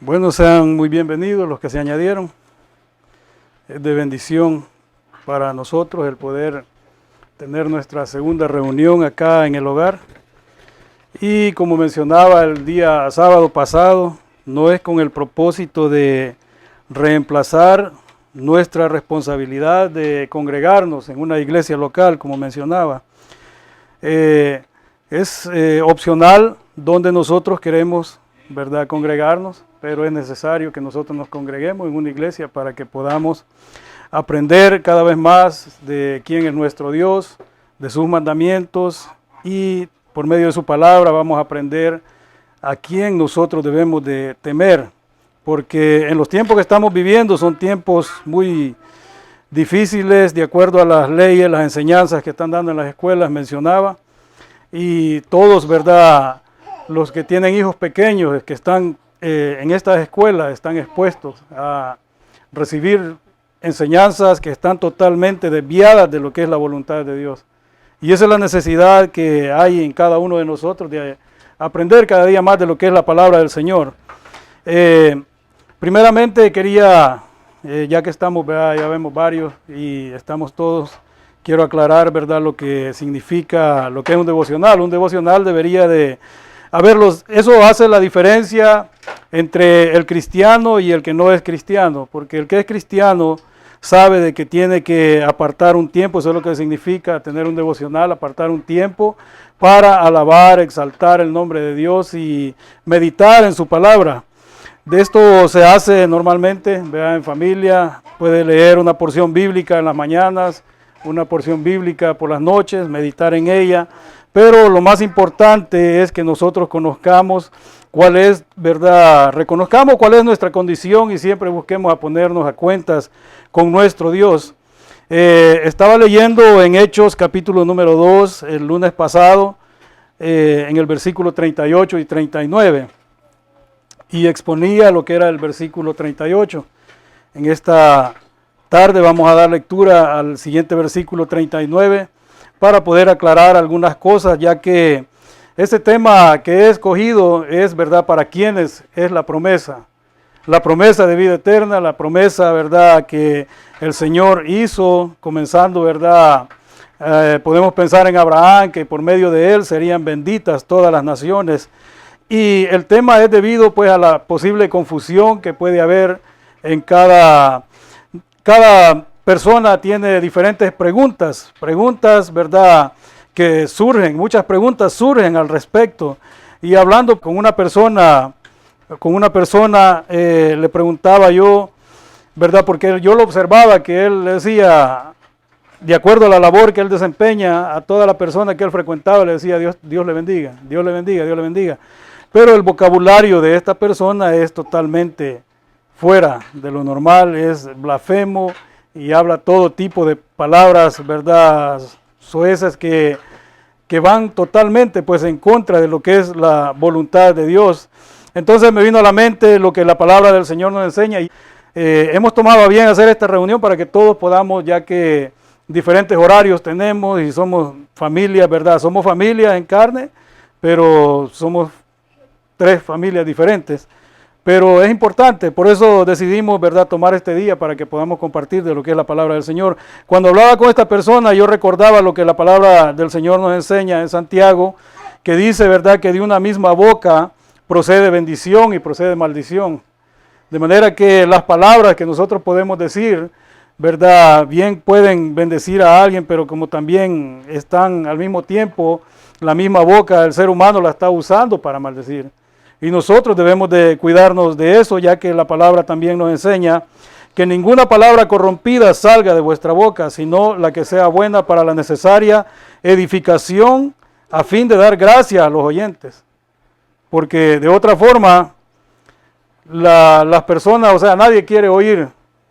Bueno, sean muy bienvenidos los que se añadieron. Es de bendición para nosotros el poder tener nuestra segunda reunión acá en el hogar. Y como mencionaba el día sábado pasado, no es con el propósito de reemplazar nuestra responsabilidad de congregarnos en una iglesia local, como mencionaba. Es opcional donde nosotros queremos, ¿verdad?, congregarnos, pero es necesario que nosotros nos congreguemos en una iglesia para que podamos aprender cada vez más de quién es nuestro Dios, de sus mandamientos, y por medio de su palabra vamos a aprender a quién nosotros debemos de temer, porque en los tiempos que estamos viviendo son tiempos muy difíciles de acuerdo a las leyes, las enseñanzas que están dando en las escuelas, mencionaba, y todos, ¿verdad?, los que tienen hijos pequeños que están en estas escuelas están expuestos a recibir enseñanzas que están totalmente desviadas de lo que es la voluntad de Dios. Y esa es la necesidad que hay en cada uno de nosotros de aprender cada día más de lo que es la palabra del Señor. Primeramente quería, ya que estamos, ¿verdad?, ya vemos varios y estamos todos, quiero aclarar, ¿verdad?, lo que significa, lo que es un devocional. Un devocional debería de eso hace la diferencia entre el cristiano y el que no es cristiano, porque el que es cristiano sabe de que tiene que apartar un tiempo, eso es lo que significa tener un devocional, apartar un tiempo para alabar, exaltar el nombre de Dios y meditar en su palabra. De esto se hace normalmente, vea, en familia, puede leer una porción bíblica en las mañanas, una porción bíblica por las noches, meditar en ella. Pero lo más importante es que nosotros conozcamos cuál es, ¿verdad? Reconozcamos cuál es nuestra condición y siempre busquemos a ponernos a cuentas con nuestro Dios. Estaba leyendo en Hechos capítulo número 2 el lunes pasado, en el versículo 38 y 39, y exponía lo que era el versículo 38. En esta tarde vamos a dar lectura al siguiente versículo 39, para poder aclarar algunas cosas, ya que este tema que he escogido es, ¿verdad?, para quienes es la promesa de vida eterna, la promesa, ¿verdad?, que el Señor hizo, comenzando, ¿verdad?, podemos pensar en Abraham, que por medio de él serían benditas todas las naciones, y el tema es debido pues a la posible confusión que puede haber en cada persona tiene diferentes preguntas, ¿verdad?, que surgen, muchas preguntas surgen al respecto. Y hablando con una persona, le preguntaba yo, ¿verdad?, porque yo lo observaba que él decía, de acuerdo a la labor que él desempeña, a toda la persona que él frecuentaba le decía, Dios le bendiga, Dios le bendiga, Dios le bendiga. Pero el vocabulario de esta persona es totalmente fuera de lo normal, es blasfemo, y habla todo tipo de palabras, ¿verdad?, soeces que van totalmente pues en contra de lo que es la voluntad de Dios. Entonces me vino a la mente lo que la palabra del Señor nos enseña, y hemos tomado a bien hacer esta reunión para que todos podamos, ya que diferentes horarios tenemos y somos familia, ¿verdad?, somos familia en carne, pero somos tres familias diferentes. Pero es importante, por eso decidimos, ¿verdad?, tomar este día para que podamos compartir de lo que es la palabra del Señor. Cuando hablaba con esta persona, yo recordaba lo que la palabra del Señor nos enseña en Santiago, que dice, ¿verdad?, que de una misma boca procede bendición y procede maldición. De manera que las palabras que nosotros podemos decir, ¿verdad?, bien pueden bendecir a alguien, pero como también están al mismo tiempo, la misma boca del ser humano la está usando para maldecir. Y nosotros debemos de cuidarnos de eso, ya que la palabra también nos enseña que ninguna palabra corrompida salga de vuestra boca, sino la que sea buena para la necesaria edificación, a fin de dar gracia a los oyentes. Porque de otra forma, las personas, o sea, nadie quiere oír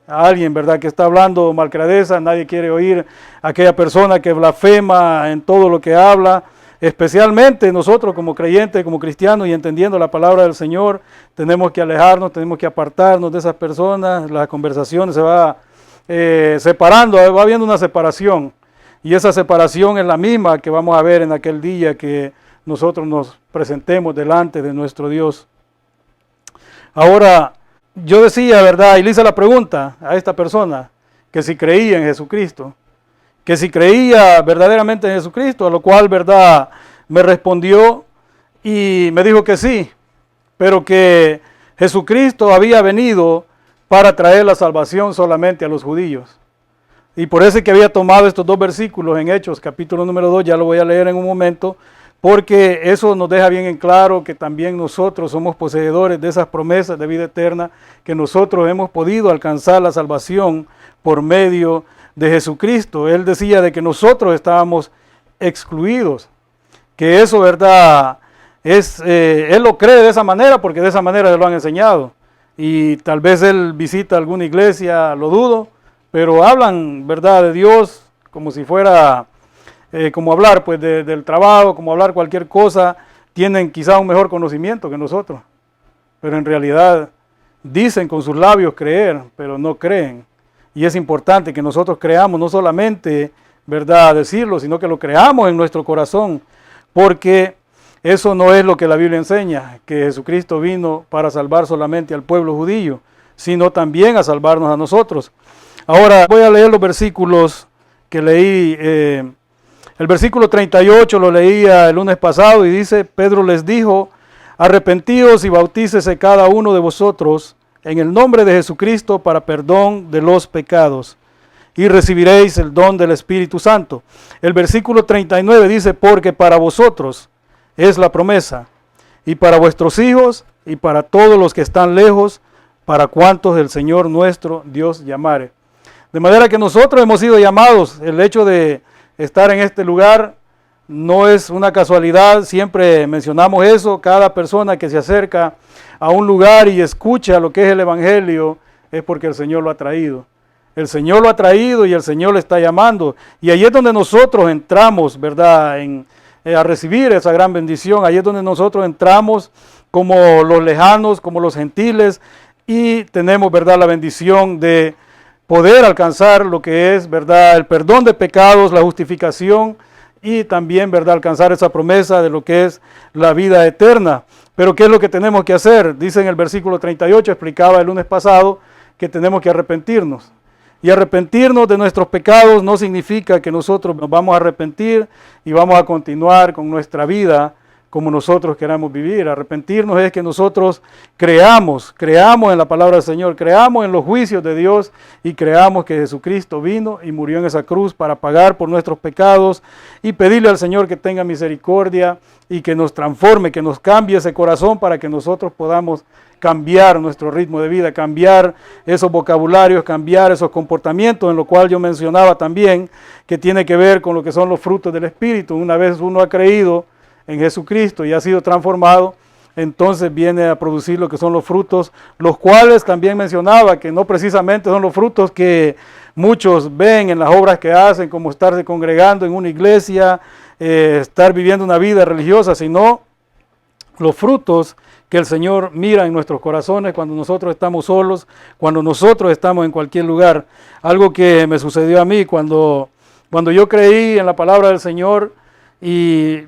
a alguien, ¿verdad?, que está hablando malcradeza, nadie quiere oír a aquella persona que blasfema en todo lo que habla. Especialmente nosotros como creyentes, como cristianos y entendiendo la palabra del Señor, tenemos que alejarnos, tenemos que apartarnos de esas personas. Las conversaciones se va separando, va habiendo una separación, y esa separación es la misma que vamos a ver en aquel día que nosotros nos presentemos delante de nuestro Dios. Ahora, yo decía, ¿verdad? Y le hice la pregunta a esta persona, que si creía en Jesucristo, que si creía verdaderamente en Jesucristo, a lo cual, ¿verdad?, me respondió y me dijo que sí, pero que Jesucristo había venido para traer la salvación solamente a los judíos. Y por eso es que había tomado estos dos versículos en Hechos, capítulo número 2, ya lo voy a leer en un momento, porque eso nos deja bien en claro que también nosotros somos poseedores de esas promesas de vida eterna, que nosotros hemos podido alcanzar la salvación por medio de Jesucristo. Él decía de que nosotros estábamos excluidos, que eso, ¿verdad?, él lo cree de esa manera porque de esa manera lo han enseñado. Y tal vez él visita alguna iglesia, lo dudo, pero hablan, ¿verdad?, de Dios como si fuera, como hablar pues del trabajo, como hablar cualquier cosa. Tienen quizá un mejor conocimiento que nosotros, pero en realidad dicen con sus labios creer, pero no creen. Y es importante que nosotros creamos, no solamente, ¿verdad?, decirlo, sino que lo creamos en nuestro corazón, porque eso no es lo que la Biblia enseña, que Jesucristo vino para salvar solamente al pueblo judío, sino también a salvarnos a nosotros. Ahora voy a leer los versículos que leí. El versículo 38 lo leía el lunes pasado y dice: Pedro les dijo: arrepentíos y bautícese cada uno de vosotros en el nombre de Jesucristo para perdón de los pecados, y recibiréis el don del Espíritu Santo. El versículo 39 dice: porque para vosotros es la promesa, y para vuestros hijos, y para todos los que están lejos, para cuantos el Señor nuestro Dios llamare. De manera que nosotros hemos sido llamados. El hecho de estar en este lugar no es una casualidad, siempre mencionamos eso. Cada persona que se acerca a un lugar y escucha lo que es el Evangelio, es porque el Señor lo ha traído. El Señor lo ha traído y el Señor le está llamando. Y ahí es donde nosotros entramos, ¿verdad?, a recibir esa gran bendición. Ahí es donde nosotros entramos como los lejanos, como los gentiles, y tenemos, ¿verdad?, la bendición de poder alcanzar lo que es, ¿verdad?, el perdón de pecados, la justificación, y también, ¿verdad?, alcanzar esa promesa de lo que es la vida eterna. Pero ¿qué es lo que tenemos que hacer? Dice en el versículo 38, explicaba el lunes pasado, que tenemos que arrepentirnos. Y arrepentirnos de nuestros pecados no significa que nosotros nos vamos a arrepentir y vamos a continuar con nuestra vida como nosotros queramos vivir. Arrepentirnos es que nosotros creamos en la palabra del Señor, creamos en los juicios de Dios y creamos que Jesucristo vino y murió en esa cruz para pagar por nuestros pecados, y pedirle al Señor que tenga misericordia y que nos transforme, que nos cambie ese corazón para que nosotros podamos cambiar nuestro ritmo de vida, cambiar esos vocabularios, cambiar esos comportamientos, en lo cual yo mencionaba también que tiene que ver con lo que son los frutos del Espíritu. Una vez uno ha creído en Jesucristo y ha sido transformado, entonces viene a producir lo que son los frutos, los cuales también mencionaba que no precisamente son los frutos que muchos ven en las obras que hacen, como estarse congregando en una iglesia, estar viviendo una vida religiosa, sino los frutos que el Señor mira en nuestros corazones cuando nosotros estamos solos, cuando nosotros estamos en cualquier lugar. Algo que me sucedió a mí cuando yo creí en la palabra del Señor y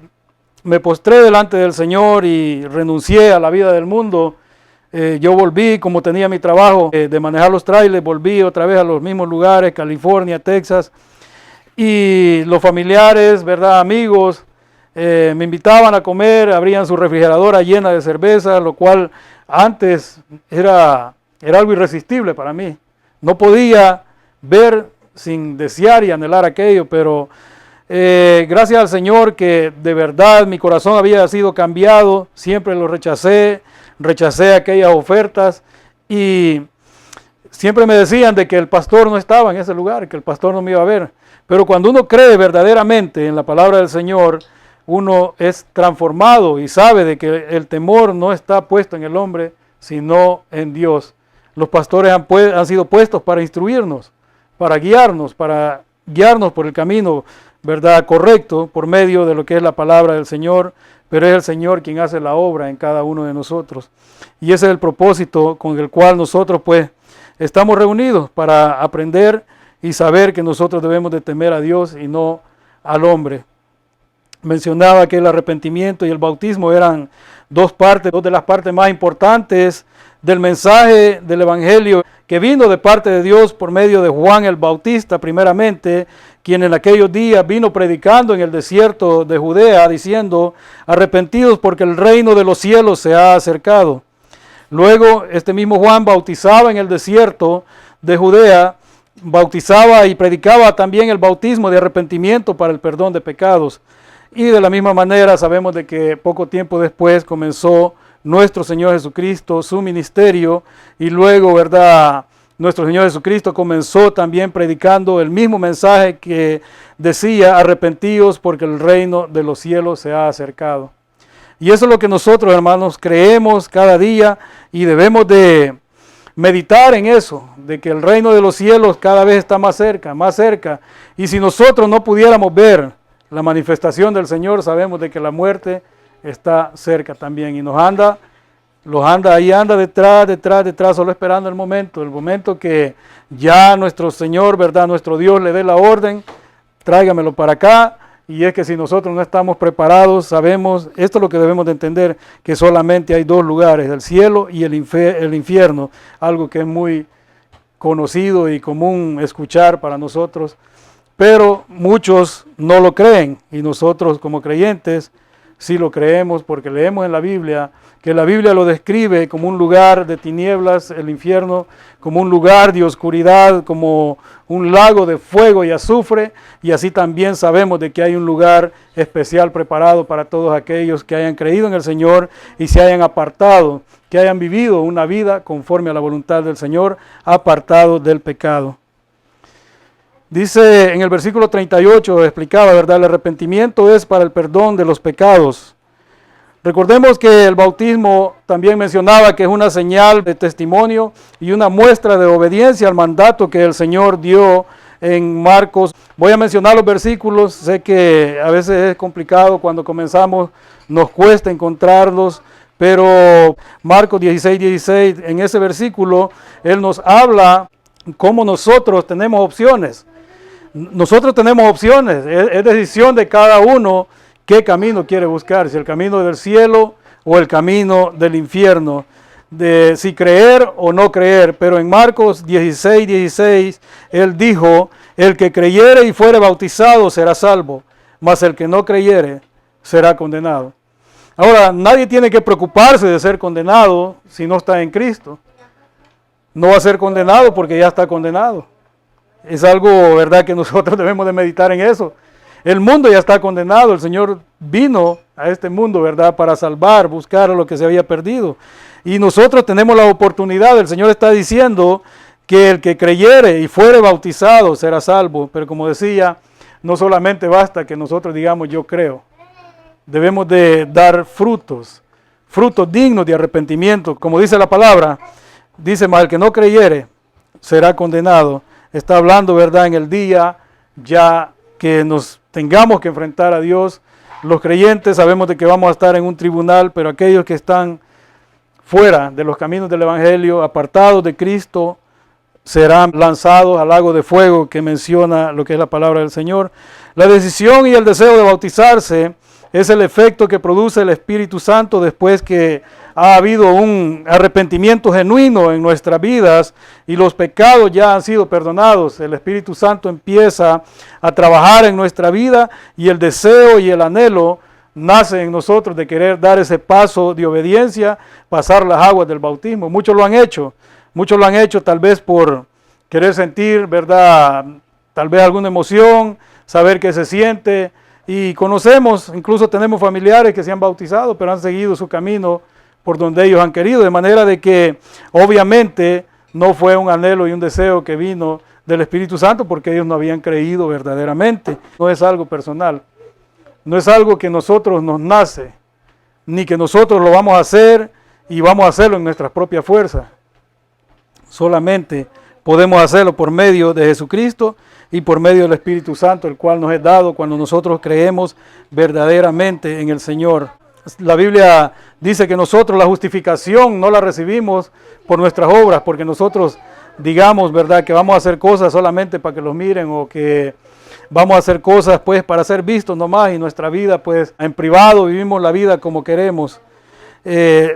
me postré delante del Señor y renuncié a la vida del mundo. Yo volví, como tenía mi trabajo de manejar los trailers, volví otra vez a los mismos lugares, California, Texas, y los familiares, ¿verdad?, amigos, me invitaban a comer, abrían su refrigeradora llena de cerveza, lo cual antes era algo irresistible para mí. No podía ver sin desear y anhelar aquello, pero gracias al Señor que de verdad mi corazón había sido cambiado. Siempre lo rechacé aquellas ofertas, y siempre me decían de que el pastor no estaba en ese lugar, que el pastor no me iba a ver. Pero cuando uno cree verdaderamente en la palabra del Señor, uno es transformado y sabe de que el temor no está puesto en el hombre, sino en Dios. Los pastores han sido puestos para instruirnos, para guiarnos por el camino, ¿verdad?, correcto, por medio de lo que es la palabra del Señor, pero es el Señor quien hace la obra en cada uno de nosotros. Y ese es el propósito con el cual nosotros pues estamos reunidos, para aprender y saber que nosotros debemos de temer a Dios y no al hombre. Mencionaba que el arrepentimiento y el bautismo eran dos de las partes más importantes del mensaje del Evangelio que vino de parte de Dios por medio de Juan el Bautista primeramente, quien en aquellos días vino predicando en el desierto de Judea, diciendo: arrepentidos porque el reino de los cielos se ha acercado. Luego este mismo Juan bautizaba en el desierto de Judea, bautizaba y predicaba también el bautismo de arrepentimiento para el perdón de pecados. Y de la misma manera sabemos de que poco tiempo después comenzó nuestro Señor Jesucristo su ministerio, y luego, ¿verdad?, nuestro Señor Jesucristo comenzó también predicando el mismo mensaje que decía: arrepentíos porque el reino de los cielos se ha acercado. Y eso es lo que nosotros, hermanos, creemos cada día, y debemos de meditar en eso, de que el reino de los cielos cada vez está más cerca, más cerca. Y si nosotros no pudiéramos ver la manifestación del Señor, sabemos de que la muerte está cerca también, y anda detrás, solo esperando el momento que ya nuestro Señor, ¿verdad?, nuestro Dios le dé la orden: tráigamelo para acá. Y es que si nosotros no estamos preparados, sabemos, esto es lo que debemos de entender, que solamente hay dos lugares: el cielo y el infierno, algo que es muy conocido y común escuchar para nosotros, pero muchos no lo creen, y nosotros como creyentes sí lo creemos, porque leemos en la Biblia que la Biblia lo describe como un lugar de tinieblas, el infierno, como un lugar de oscuridad, como un lago de fuego y azufre, y así también sabemos de que hay un lugar especial preparado para todos aquellos que hayan creído en el Señor y se hayan apartado, que hayan vivido una vida conforme a la voluntad del Señor, apartados del pecado. Dice en el versículo 38, explicaba, ¿verdad?, el arrepentimiento es para el perdón de los pecados. Recordemos que el bautismo también mencionaba que es una señal de testimonio y una muestra de obediencia al mandato que el Señor dio en Marcos. Voy a mencionar los versículos, sé que a veces es complicado cuando comenzamos, nos cuesta encontrarlos, pero Marcos 16, en ese versículo, Él nos habla cómo nosotros tenemos opciones. Nosotros tenemos opciones, es decisión de cada uno qué camino quiere buscar, si el camino del cielo o el camino del infierno, de si creer o no creer. Pero en Marcos 16, Él dijo: el que creyere y fuere bautizado será salvo, mas el que no creyere será condenado. Ahora, nadie tiene que preocuparse de ser condenado si no está en Cristo. No va a ser condenado porque ya está condenado. Es algo, ¿verdad?, que nosotros debemos de meditar en eso. El mundo ya está condenado. El Señor vino a este mundo, ¿verdad?, para salvar, buscar lo que se había perdido. Y nosotros tenemos la oportunidad. El Señor está diciendo que el que creyere y fuere bautizado será salvo. Pero como decía, no solamente basta que nosotros digamos yo creo. Debemos de dar frutos dignos de arrepentimiento. Como dice la palabra, dice: mas el que no creyere será condenado. Está hablando, ¿verdad?, en el día ya que nos tengamos que enfrentar a Dios. Los creyentes sabemos de que vamos a estar en un tribunal, pero aquellos que están fuera de los caminos del Evangelio, apartados de Cristo, serán lanzados al lago de fuego que menciona lo que es la palabra del Señor. La decisión y el deseo de bautizarse es el efecto que produce el Espíritu Santo después que ha habido un arrepentimiento genuino en nuestras vidas y los pecados ya han sido perdonados. El Espíritu Santo empieza a trabajar en nuestra vida y el deseo y el anhelo nace en nosotros de querer dar ese paso de obediencia, pasar las aguas del bautismo. Muchos lo han hecho tal vez por querer sentir, ¿verdad?, tal vez alguna emoción, saber qué se siente. Y conocemos, incluso tenemos familiares que se han bautizado, pero han seguido su camino por donde ellos han querido, de manera de que obviamente no fue un anhelo y un deseo que vino del Espíritu Santo, porque ellos no habían creído verdaderamente. No es algo personal, no es algo que nosotros nos nace, ni que nosotros lo vamos a hacer y vamos a hacerlo en nuestras propias fuerzas. Solamente podemos hacerlo por medio de Jesucristo y por medio del Espíritu Santo, el cual nos es dado cuando nosotros creemos verdaderamente en el Señor. La Biblia dice que nosotros la justificación no la recibimos por nuestras obras, porque nosotros digamos, ¿verdad?, que vamos a hacer cosas solamente para que los miren, o que vamos a hacer cosas pues para ser vistos nomás, y nuestra vida pues en privado vivimos la vida como queremos.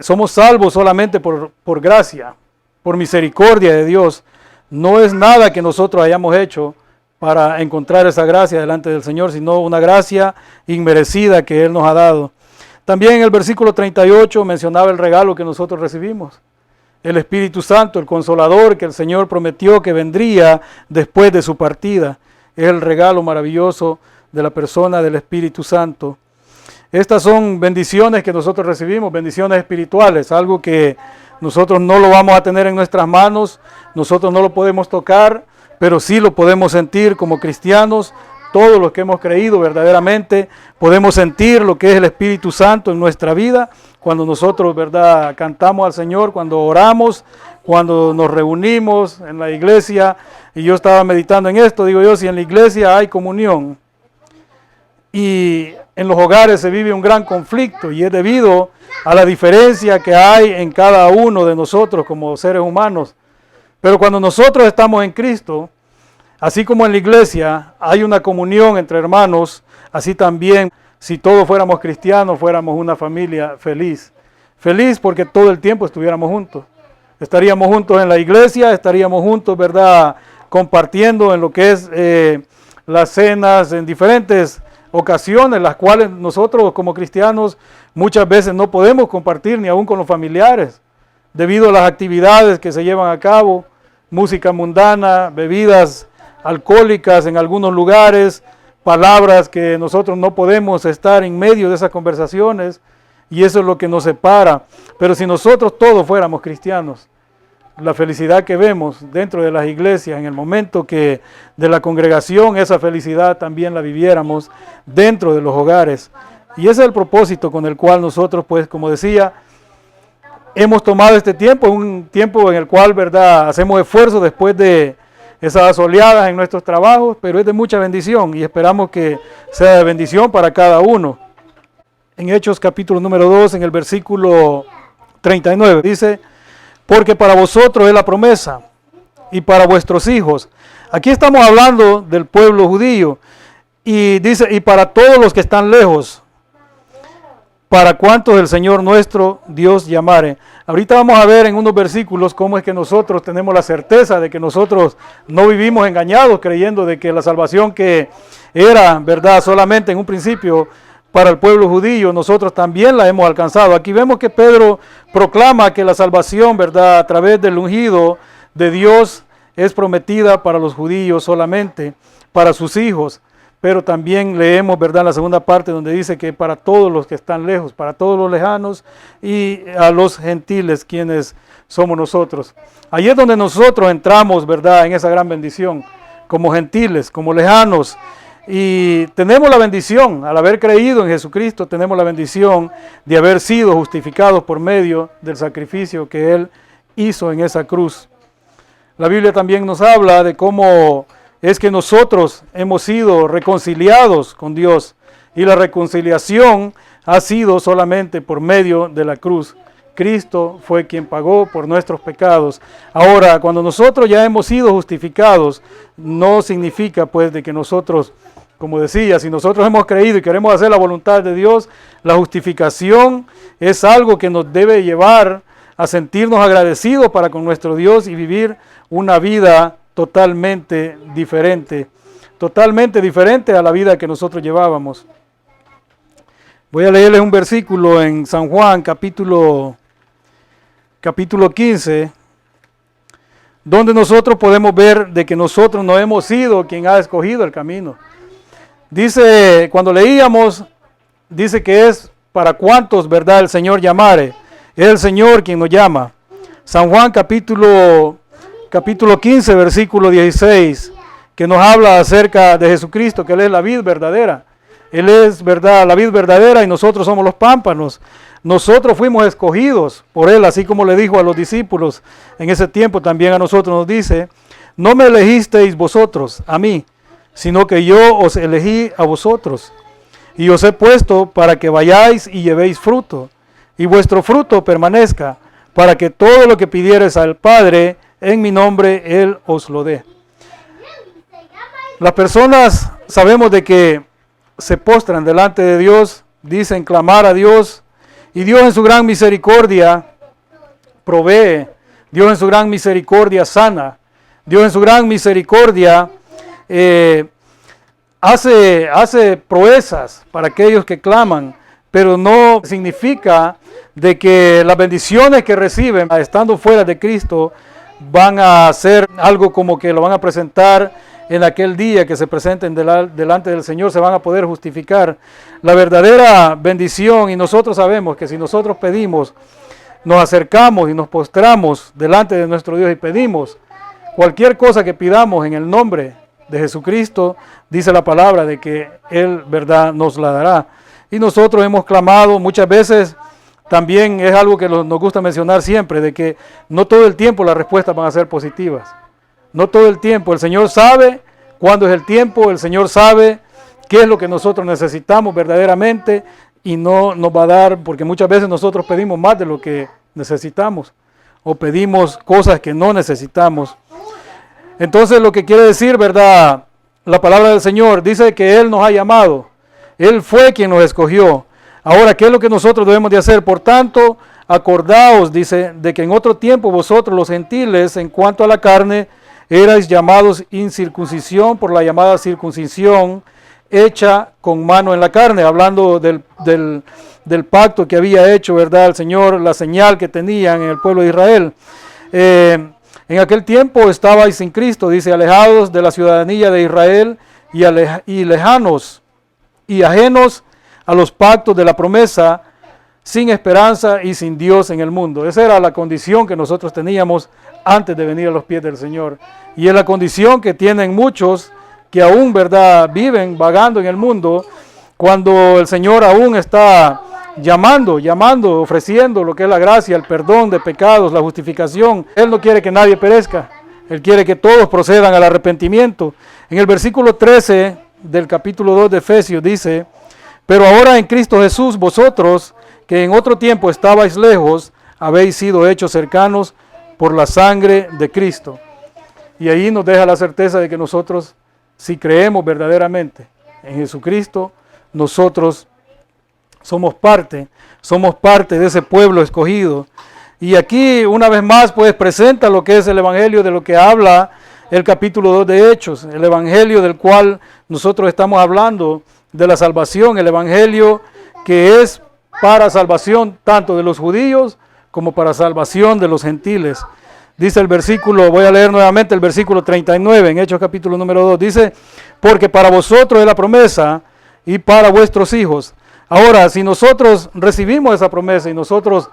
somos salvos solamente por gracia, por misericordia de Dios. No es nada que nosotros hayamos hecho para encontrar esa gracia delante del Señor, sino una gracia inmerecida que Él nos ha dado. También en el versículo 38 mencionaba el regalo que nosotros recibimos. El Espíritu Santo, el Consolador que el Señor prometió que vendría después de su partida. Es el regalo maravilloso de la persona del Espíritu Santo. Estas son bendiciones que nosotros recibimos, bendiciones espirituales, algo que nosotros no lo vamos a tener en nuestras manos, nosotros no lo podemos tocar, pero sí lo podemos sentir como cristianos. Todos los que hemos creído verdaderamente podemos sentir lo que es el Espíritu Santo en nuestra vida, cuando nosotros, ¿verdad?, cantamos al Señor, cuando oramos, cuando nos reunimos en la iglesia. Y yo estaba meditando en esto, digo yo, si en la iglesia hay comunión y en los hogares se vive un gran conflicto, y es debido a la diferencia que hay en cada uno de nosotros como seres humanos. Pero cuando nosotros estamos en Cristo, así como en la iglesia hay una comunión entre hermanos, así también si todos fuéramos cristianos, fuéramos una familia feliz. Feliz porque todo el tiempo estuviéramos juntos. Estaríamos juntos en la iglesia, estaríamos juntos, ¿verdad?, compartiendo en lo que es las cenas en diferentes ocasiones, las cuales nosotros como cristianos muchas veces no podemos compartir ni aún con los familiares, debido a las actividades que se llevan a cabo, música mundana, bebidas alcohólicas en algunos lugares, palabras que nosotros no podemos estar en medio de esas conversaciones, y eso es lo que nos separa. Pero si nosotros todos fuéramos cristianos, la felicidad que vemos dentro de las iglesias, en el momento que de la congregación, esa felicidad también la viviéramos dentro de los hogares. Y ese es el propósito con el cual nosotros, pues, como decía, hemos tomado este tiempo, un tiempo en el cual, ¿verdad?, hacemos esfuerzo después de esas oleadas en nuestros trabajos, pero es de mucha bendición y esperamos que sea de bendición para cada uno. En Hechos capítulo número 2, en el versículo 39, dice: porque para vosotros es la promesa y para vuestros hijos. Aquí estamos hablando del pueblo judío y dice, y para todos los que están lejos, para cuantos el Señor nuestro Dios llamare. Ahorita vamos a ver en unos versículos cómo es que nosotros tenemos la certeza de que nosotros no vivimos engañados creyendo de que la salvación que era, ¿verdad?, solamente en un principio para el pueblo judío, nosotros también la hemos alcanzado. Aquí vemos que Pedro proclama que la salvación, ¿verdad?, a través del ungido de Dios es prometida para los judíos solamente, para sus hijos. Pero también leemos, ¿verdad?, en la segunda parte donde dice que para todos los que están lejos, para todos los lejanos y a los gentiles, quienes somos nosotros. Ahí es donde nosotros entramos, ¿verdad?, en esa gran bendición, como gentiles, como lejanos. Y tenemos la bendición, al haber creído en Jesucristo, tenemos la bendición de haber sido justificados por medio del sacrificio que Él hizo en esa cruz. La Biblia también nos habla de cómo es que nosotros hemos sido reconciliados con Dios, y la reconciliación ha sido solamente por medio de la cruz. Cristo fue quien pagó por nuestros pecados. Ahora, cuando nosotros ya hemos sido justificados, no significa pues de que nosotros, como decía, si nosotros hemos creído y queremos hacer la voluntad de Dios, la justificación es algo que nos debe llevar a sentirnos agradecidos para con nuestro Dios y vivir una vida totalmente diferente a la vida que nosotros llevábamos. Voy a leerles un versículo en San Juan, capítulo 15, donde nosotros podemos ver de que nosotros no hemos sido quien ha escogido el camino. Dice, cuando leíamos, dice que es para cuantos, ¿verdad?, el Señor llamare. Es el Señor quien nos llama. San Juan capítulo 15, versículo 16, que nos habla acerca de Jesucristo, que Él es la vid verdadera. Él es, ¿verdad?, la vid verdadera y nosotros somos los pámpanos. Nosotros fuimos escogidos por Él, así como le dijo a los discípulos en ese tiempo, también a nosotros nos dice: no me elegisteis vosotros a mí, sino que yo os elegí a vosotros, y os he puesto para que vayáis y llevéis fruto, y vuestro fruto permanezca, para que todo lo que pidiereis al Padre en mi nombre, Él os lo dé. Las personas sabemos de que se postran delante de Dios, dicen clamar a Dios, Y Dios en su gran misericordia provee, Dios en su gran misericordia sana, Dios en su gran misericordia hace proezas para aquellos que claman, pero no significa de que las bendiciones que reciben estando fuera de Cristo van a ser algo como que lo van a presentar en aquel día que se presenten delante del Señor, se van a poder justificar. La verdadera bendición, y nosotros sabemos que si nosotros pedimos, nos acercamos y nos postramos delante de nuestro Dios y pedimos cualquier cosa que pidamos en el nombre de Jesucristo, dice la palabra de que Él, verdad, nos la dará. Y nosotros hemos clamado muchas veces. También es algo que nos gusta mencionar siempre, de que no todo el tiempo las respuestas van a ser positivas. No todo el tiempo. El Señor sabe cuándo es el tiempo, el Señor sabe qué es lo que nosotros necesitamos verdaderamente y no nos va a dar, porque muchas veces nosotros pedimos más de lo que necesitamos o pedimos cosas que no necesitamos. Entonces lo que quiere decir, verdad, la palabra del Señor dice que Él nos ha llamado. Él fue quien nos escogió. Ahora, ¿qué es lo que nosotros debemos de hacer? Por tanto, acordaos, dice, de que en otro tiempo vosotros los gentiles, en cuanto a la carne, erais llamados incircuncisión por la llamada circuncisión hecha con mano en la carne, hablando del pacto que había hecho, ¿verdad?, el Señor, la señal que tenían en el pueblo de Israel. En aquel tiempo estabais sin Cristo, dice, alejados de la ciudadanía de Israel y lejanos y ajenos a los pactos de la promesa, sin esperanza y sin Dios en el mundo. Esa era la condición que nosotros teníamos antes de venir a los pies del Señor. Y es la condición que tienen muchos que aún, ¿verdad?, viven vagando en el mundo, cuando el Señor aún está llamando, ofreciendo lo que es la gracia, el perdón de pecados, la justificación. Él no quiere que nadie perezca. Él quiere que todos procedan al arrepentimiento. En el versículo 13 del capítulo 2 de Efesios dice: pero ahora en Cristo Jesús, vosotros, que en otro tiempo estabais lejos, habéis sido hechos cercanos por la sangre de Cristo. Y ahí nos deja la certeza de que nosotros, si creemos verdaderamente en Jesucristo, nosotros somos parte de ese pueblo escogido. Y aquí, una vez más, pues presenta lo que es el Evangelio de lo que habla el capítulo 2 de Hechos, el Evangelio del cual nosotros estamos hablando, de la salvación, el Evangelio que es para salvación tanto de los judíos como para salvación de los gentiles. Dice el versículo, voy a leer nuevamente el versículo 39 en Hechos capítulo número 2, dice: porque para vosotros es la promesa y para vuestros hijos. Ahora, si nosotros recibimos esa promesa y nosotros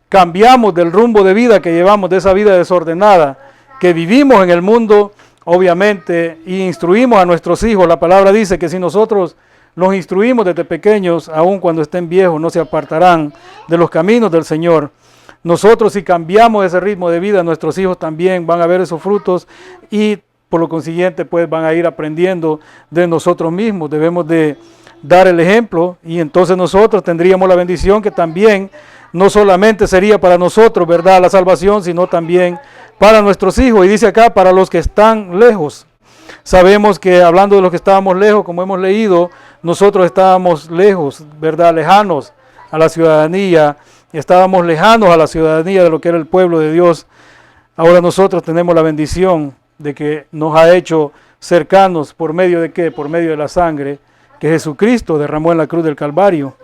cambiamos del rumbo de vida que llevamos, de esa vida desordenada que vivimos en el mundo, obviamente, y instruimos a nuestros hijos, la palabra dice que si nosotros los instruimos desde pequeños, aun cuando estén viejos, no se apartarán de los caminos del Señor. Nosotros, si cambiamos ese ritmo de vida, nuestros hijos también van a ver esos frutos y por lo consiguiente pues van a ir aprendiendo de nosotros mismos. Debemos de dar el ejemplo y entonces nosotros tendríamos la bendición que también no solamente sería para nosotros, ¿verdad?, la salvación, sino también para nuestros hijos. Y dice acá, para los que están lejos. Sabemos que hablando de los que estábamos lejos, como hemos leído, nosotros estábamos lejos, ¿verdad?, lejanos a la ciudadanía, estábamos lejanos a la ciudadanía de lo que era el pueblo de Dios. Ahora nosotros tenemos la bendición de que nos ha hecho cercanos, ¿por medio de qué? Por medio de la sangre que Jesucristo derramó en la cruz del Calvario.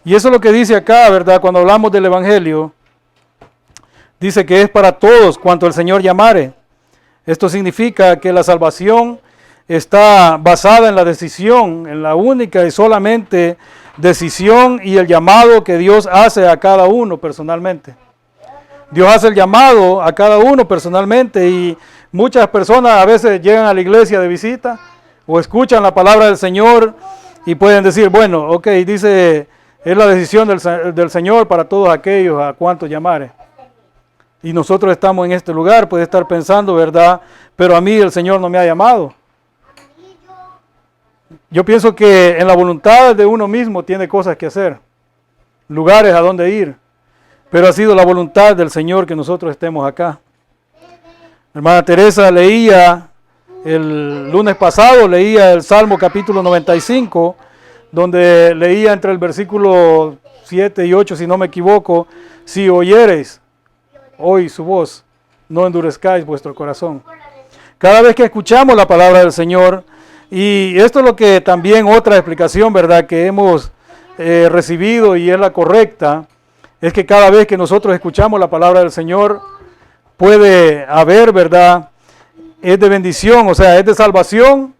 Y eso es lo que dice acá, ¿verdad?, cuando hablamos del Evangelio, dice que es para todos cuanto el Señor llamare. Esto significa que la salvación está basada en la decisión, en la única y solamente decisión y el llamado que Dios hace a cada uno personalmente. Dios hace el llamado a cada uno personalmente y muchas personas a veces llegan a la iglesia de visita o escuchan la palabra del Señor y pueden decir, bueno, ok, dice, es la decisión del Señor para todos aquellos a cuantos llamare. Y nosotros estamos en este lugar, puede estar pensando, ¿verdad?, pero a mí el Señor no me ha llamado. Yo pienso que en la voluntad de uno mismo tiene cosas que hacer, lugares a donde ir, pero ha sido la voluntad del Señor que nosotros estemos acá. La hermana Teresa leía, el lunes pasado leía el Salmo capítulo 95, donde leía entre el versículo 7 y 8, si no me equivoco, si oyereis hoy su voz, no endurezcáis vuestro corazón. Cada vez que escuchamos la palabra del Señor, y esto es lo que también otra explicación, ¿verdad?, que hemos recibido y es la correcta, es que cada vez que nosotros escuchamos la palabra del Señor, puede haber, ¿verdad?, es de bendición, o sea, es de salvación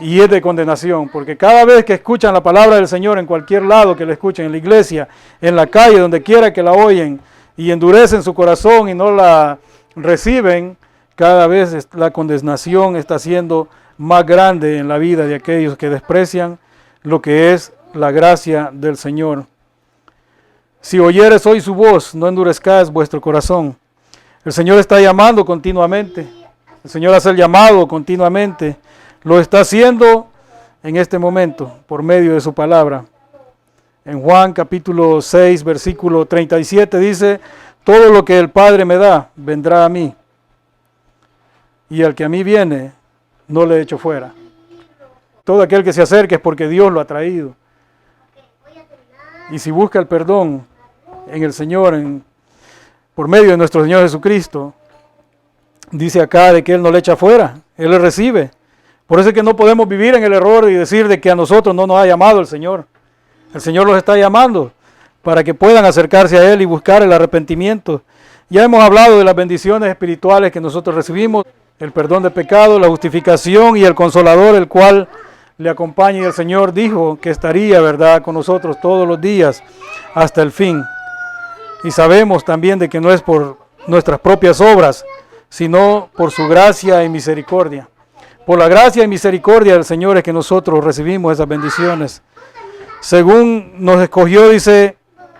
y es de condenación, porque cada vez que escuchan la palabra del Señor en cualquier lado que la escuchen, en la iglesia, en la calle, donde quiera que la oyen, y endurecen su corazón y no la reciben, cada vez la condenación está siendo más grande en la vida de aquellos que desprecian lo que es la gracia del Señor. Si oyeres hoy su voz, no endurezcáis vuestro corazón. El Señor está llamando continuamente. El Señor hace el llamado continuamente. Lo está haciendo en este momento por medio de su palabra. En Juan capítulo 6, versículo 37 dice: todo lo que el Padre me da, vendrá a mí. Y al que a mí viene, no le echo fuera. Todo aquel que se acerque es porque Dios lo ha traído. Y si busca el perdón en el Señor, por medio de nuestro Señor Jesucristo, dice acá de que Él no le echa fuera, Él le recibe. Por eso es que no podemos vivir en el error y decir de que a nosotros no nos ha llamado el Señor. El Señor los está llamando para que puedan acercarse a Él y buscar el arrepentimiento. Ya hemos hablado de las bendiciones espirituales que nosotros recibimos, el perdón de pecados, la justificación y el Consolador, el cual le acompaña, y el Señor dijo que estaría, ¿verdad?, con nosotros todos los días hasta el fin. Y sabemos también de que no es por nuestras propias obras, sino por su gracia y misericordia. Por la gracia y misericordia del Señor es que nosotros recibimos esas bendiciones. Según nos escogió, dice,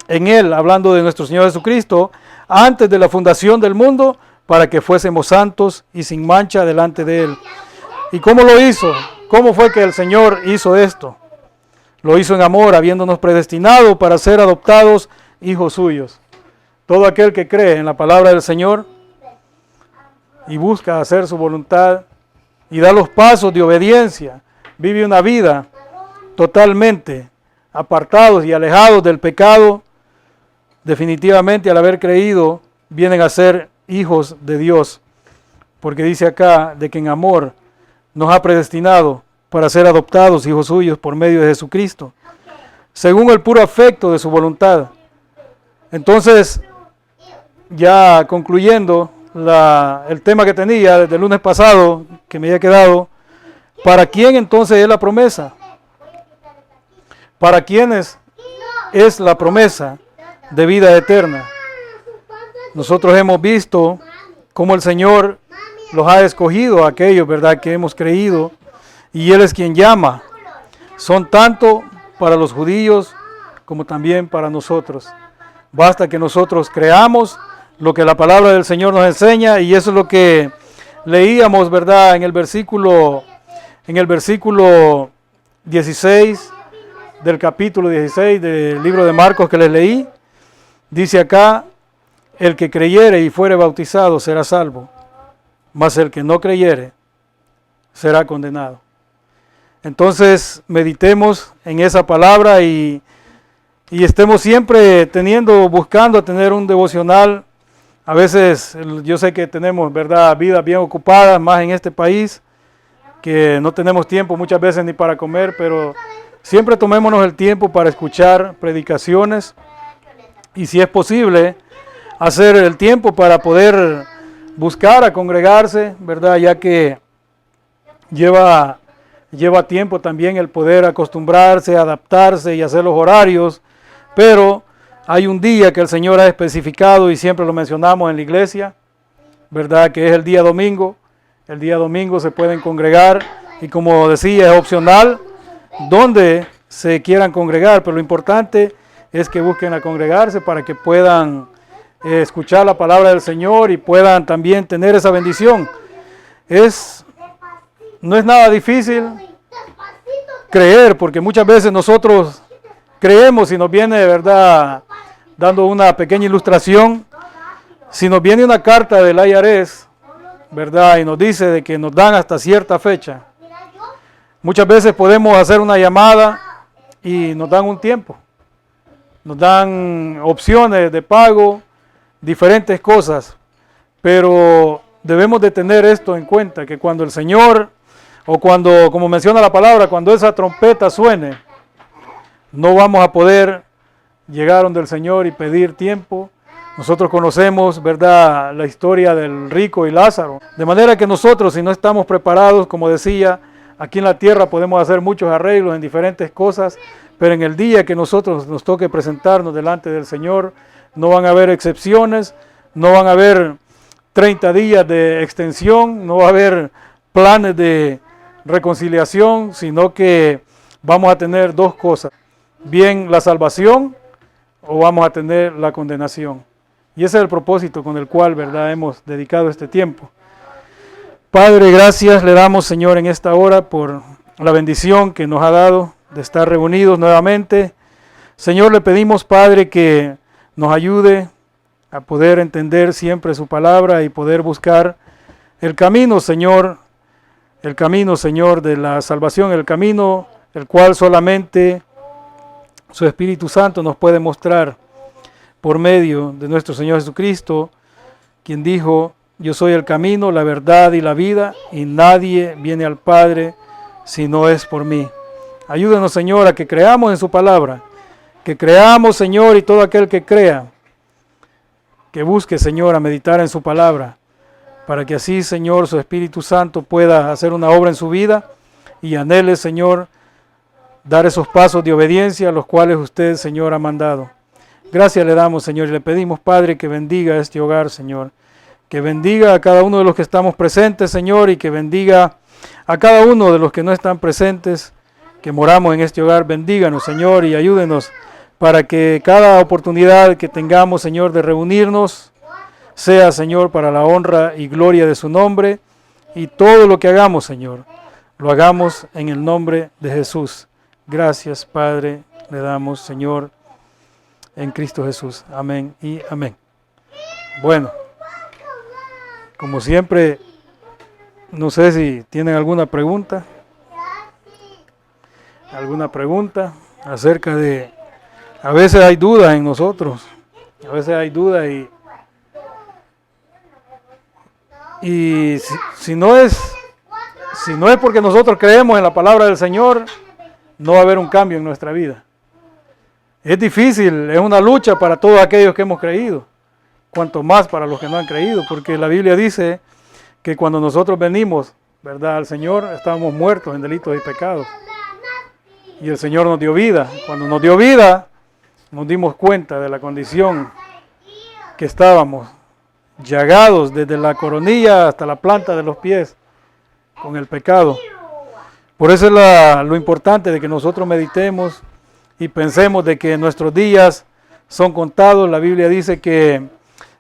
en Él, hablando de nuestro Señor Jesucristo, antes de la fundación del mundo, para que fuésemos santos y sin mancha delante de Él. ¿Y cómo lo hizo? ¿Cómo fue que el Señor hizo esto? Lo hizo en amor, habiéndonos predestinado para ser adoptados hijos suyos. Todo aquel que cree en la palabra del Señor y busca hacer su voluntad y da los pasos de obediencia, vive una vida totalmente apartados y alejados del pecado, definitivamente al haber creído vienen a ser hijos de Dios, porque dice acá de que en amor nos ha predestinado para ser adoptados hijos suyos por medio de Jesucristo, según el puro afecto de su voluntad. Entonces, ya concluyendo el tema que tenía desde el lunes pasado, que me había quedado, ¿para quién entonces es la promesa? ¿Para quiénes es la promesa de vida eterna? Nosotros hemos visto cómo el Señor los ha escogido a aquellos, ¿verdad?, que hemos creído, y Él es quien llama. Son tanto para los judíos como también para nosotros. Basta que nosotros creamos lo que la palabra del Señor nos enseña, y eso es lo que leíamos, ¿verdad?, en el versículo 16 del capítulo 16 del libro de Marcos que les leí. Dice acá: el que creyere y fuere bautizado será salvo, mas el que no creyere será condenado. Entonces meditemos en esa palabra y estemos siempre buscando tener un devocional. A veces yo sé que tenemos, ¿verdad?, vidas bien ocupadas, más en este país, que no tenemos tiempo muchas veces ni para comer, pero siempre tomémonos el tiempo para escuchar predicaciones y, si es posible, hacer el tiempo para poder buscar a congregarse, ¿verdad?, ya que lleva tiempo también el poder acostumbrarse, adaptarse y hacer los horarios, pero hay un día que el Señor ha especificado y siempre lo mencionamos en la iglesia, ¿verdad?, que es el día domingo. El día domingo se pueden congregar y, como decía, es opcional donde se quieran congregar, pero lo importante es que busquen a congregarse para que puedan escuchar la palabra del Señor y puedan también tener esa bendición. No es nada difícil creer, porque muchas veces nosotros creemos, y nos viene, de verdad, dando una pequeña ilustración, si nos viene una carta del IRS, ¿verdad?, y nos dice de que nos dan hasta cierta fecha, muchas veces podemos hacer una llamada y nos dan un tiempo. nos dan opciones de pago, diferentes cosas, pero debemos de tener esto en cuenta, que cuando el Señor, o cuando, como menciona la palabra, cuando esa trompeta suene, no vamos a poder llegar donde el Señor y pedir tiempo. Nosotros conocemos, ¿verdad?, la historia del rico y Lázaro. De manera que nosotros, si no estamos preparados, como decía, aquí en la tierra podemos hacer muchos arreglos en diferentes cosas, pero en el día que nosotros nos toque presentarnos delante del Señor, no van a haber excepciones, no van a haber 30 días de extensión, no va a haber planes de reconciliación, sino que vamos a tener dos cosas, bien la salvación o vamos a tener la condenación. Y ese es el propósito con el cual, ¿verdad?, hemos dedicado este tiempo. Padre, gracias le damos, Señor, en esta hora por la bendición que nos ha dado de estar reunidos nuevamente. Señor, le pedimos, Padre, que nos ayude a poder entender siempre su palabra y poder buscar el camino, Señor, de la salvación, el camino el cual solamente su Espíritu Santo nos puede mostrar por medio de nuestro Señor Jesucristo, quien dijo: yo soy el camino, la verdad y la vida, y nadie viene al Padre si no es por mí. Ayúdanos, Señor, a que creamos en su palabra, que creamos, Señor, y todo aquel que crea, que busque, Señor, a meditar en su palabra, para que así, Señor, su Espíritu Santo pueda hacer una obra en su vida y anhele, Señor, dar esos pasos de obediencia a los cuales usted, Señor, ha mandado. Gracias le damos, Señor, y le pedimos, Padre, que bendiga este hogar, Señor, que bendiga a cada uno de los que estamos presentes, Señor, y que bendiga a cada uno de los que no están presentes, que moramos en este hogar. Bendíganos, Señor, y ayúdenos para que cada oportunidad que tengamos, Señor, de reunirnos, sea, Señor, para la honra y gloria de su nombre, y todo lo que hagamos, Señor, lo hagamos en el nombre de Jesús. Gracias, Padre, le damos, Señor, en Cristo Jesús. Amén y amén. Bueno, como siempre, no sé si tienen alguna pregunta acerca de... A veces hay dudas en nosotros, a veces hay dudas y si no es porque nosotros creemos en la palabra del Señor, no va a haber un cambio en nuestra vida. Es difícil, es una lucha para todos aquellos que hemos creído, cuanto más para los que no han creído, porque la Biblia dice que cuando nosotros venimos, ¿verdad?, al Señor, estábamos muertos en delitos y pecados. Y el Señor nos dio vida. Cuando nos dio vida, nos dimos cuenta de la condición que estábamos, llagados desde la coronilla hasta la planta de los pies, con el pecado. Por eso es lo importante de que nosotros meditemos y pensemos de que nuestros días son contados. La Biblia dice que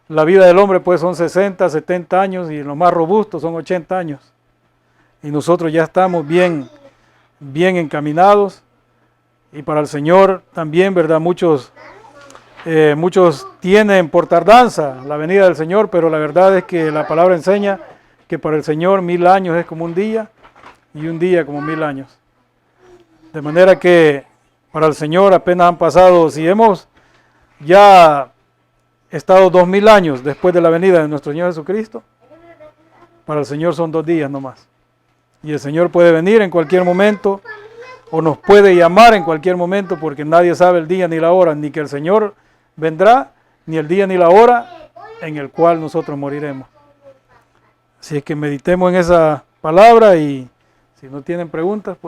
la vida del hombre pues son 60, 70 años y los más robustos son 80 años. Y nosotros ya estamos bien encaminados. Y para el Señor también, ¿verdad? Muchos tienen por tardanza la venida del Señor, pero la verdad es que la palabra enseña que para el Señor 1000 años es como un día y un día como 1000 años. De manera que para el Señor apenas han pasado, si hemos ya estado 2000 años después de la venida de nuestro Señor Jesucristo, para el Señor son 2 días nomás. Y el Señor puede venir en cualquier momento o nos puede llamar en cualquier momento, porque nadie sabe el día ni la hora, ni que el Señor vendrá, ni el día ni la hora en el cual nosotros moriremos. Así es que meditemos en esa palabra y si no tienen preguntas, pues...